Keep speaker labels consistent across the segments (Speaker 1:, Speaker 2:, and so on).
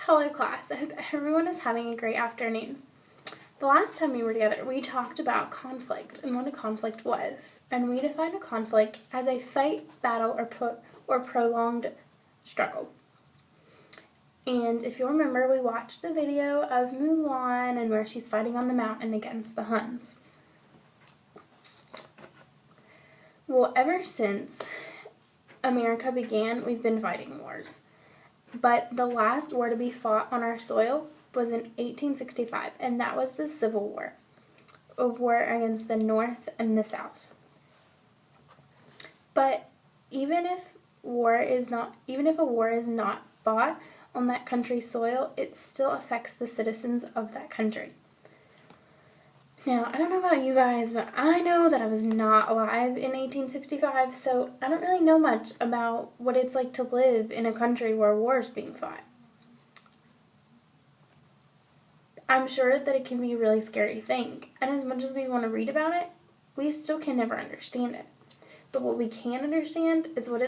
Speaker 1: Hello class, I hope everyone is having a great afternoon. The last time we were together, we talked about conflict and what a conflict was, and we defined a conflict as a fight, battle, or prolonged struggle. And if you'll remember, we watched the video of Mulan and where she's fighting on the mountain against the Huns. Well, ever since America began, we've been fighting wars. But the last war to be fought on our soil was in 1865, and that was the Civil War, a war against the North and the South. But even if a war is not fought on that country's soil, it still affects the citizens of that country. Now, I don't know about you guys, but I know that I was not alive in 1865, so I don't really know much about what it's like to live in a country where war is being fought. I'm sure that it can be a really scary thing, and as much as we want to read about it, we still can never understand it. But what we can understand is what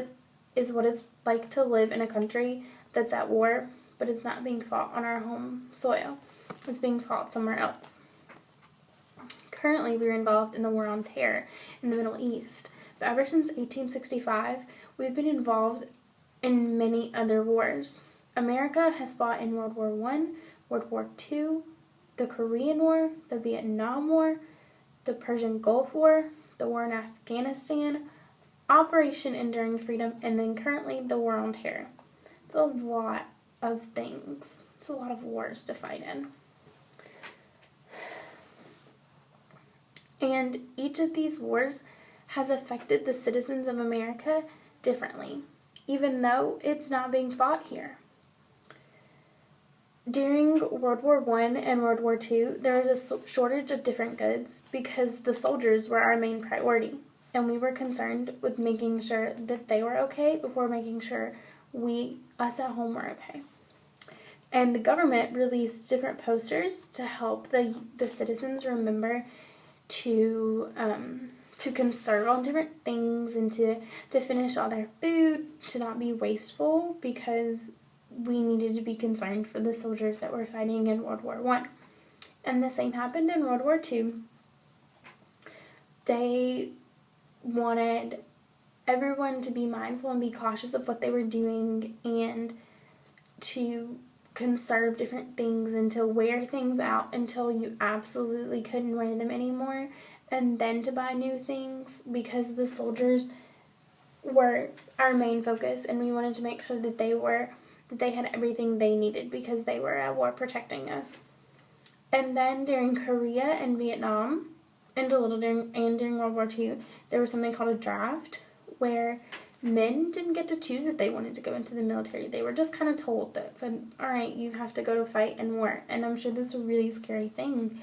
Speaker 1: it's like to live in a country that's at war, but it's not being fought on our home soil. It's being fought somewhere else. Currently, we're involved in the War on Terror in the Middle East, but ever since 1865, we've been involved in many other wars. America has fought in World War I, World War II, the Korean War, the Vietnam War, the Persian Gulf War, the war in Afghanistan, Operation Enduring Freedom, and then currently the War on Terror. It's a lot of things. It's a lot of wars to fight in. And each of these wars has affected the citizens of America differently, even though it's not being fought here. During World War I and World War II, there was a shortage of different goods because the soldiers were our main priority, and we were concerned with making sure that they were okay before making sure us at home were okay. And the government released different posters to help the citizens remember to conserve on different things and to finish all their food, to not be wasteful, because we needed to be concerned for the soldiers that were fighting in World War I. And the same happened in World War II. They wanted everyone to be mindful and be cautious of what they were doing and to conserve different things and to wear things out until you absolutely couldn't wear them anymore, and then to buy new things, because the soldiers were our main focus and we wanted to make sure that they had everything they needed because they were at war protecting us. And then during Korea and Vietnam and during World War II, there was something called a draft where men didn't get to choose if they wanted to go into the military. They were just kind of told that, said, all right, you have to go to fight in war. And I'm sure that's a really scary thing.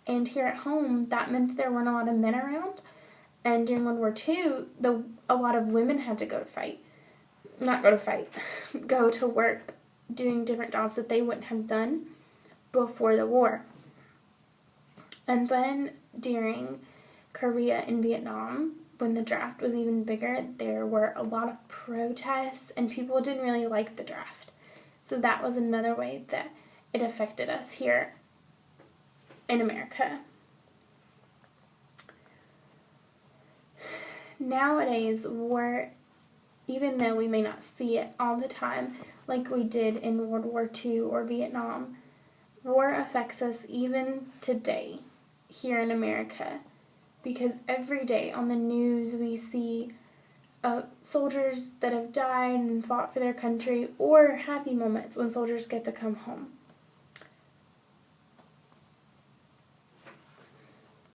Speaker 1: And here at home, that meant that there weren't a lot of men around. And during World War II, a lot of women had to go to work, doing different jobs that they wouldn't have done before the war. And then during Korea and Vietnam, when the draft was even bigger, there were a lot of protests and people didn't really like the draft. So that was another way that it affected us here in America. Nowadays, war, even though we may not see it all the time like we did in World War II or Vietnam, war affects us even today here in America. Because every day on the news we see soldiers that have died and fought for their country, or happy moments when soldiers get to come home.